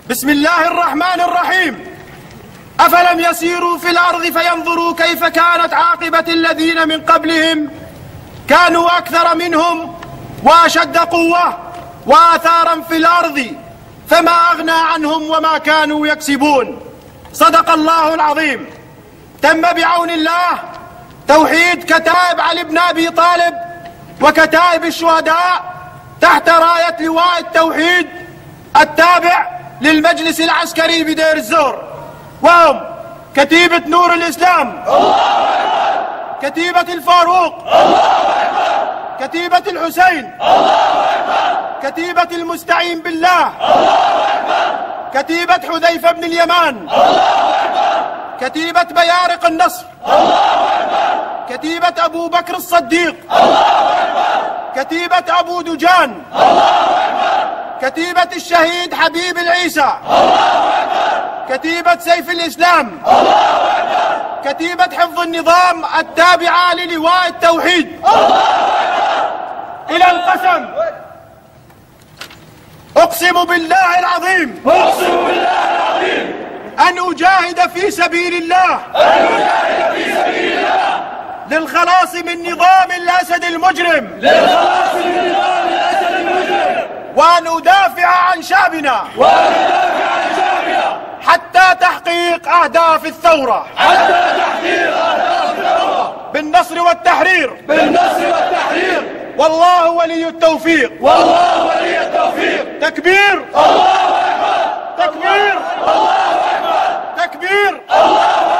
بسم الله الرحمن الرحيم. أفلم يسيروا في الأرض فينظروا كيف كانت عاقبة الذين من قبلهم كانوا أكثر منهم وأشد قوة وآثارا في الأرض فما أغنى عنهم وما كانوا يكسبون. صدق الله العظيم. تم بعون الله توحيد كتائب علي بن أبي طالب وكتائب الشهداء تحت راية لواء التوحيد التابع للمجلس العسكري بدير الزور، وهم كتيبة نور الإسلام، كتيبة الفاروق، كتيبة الحسين، كتيبة المستعين بالله، كتيبة حذيفة بن اليمان، كتيبة بيارق النصر، كتيبة أبو بكر الصديق، كتيبة أبو دجان، كتيبة الشهيد حبيب العيسى، كتيبة سيف الإسلام، كتيبة حفظ النظام التابعة للواء التوحيد. إلى القسم أقسم بالله العظيم أن أجاهد في سبيل الله للخلاص من نظام الأسد المجرم وأن أدافع عن شعبنا حتى تحقيق أهداف الثورة بالنصر والتحرير والله ولي التوفيق. تكبير الله أكبر، تكبير الله أكبر، تكبير الله أكبر.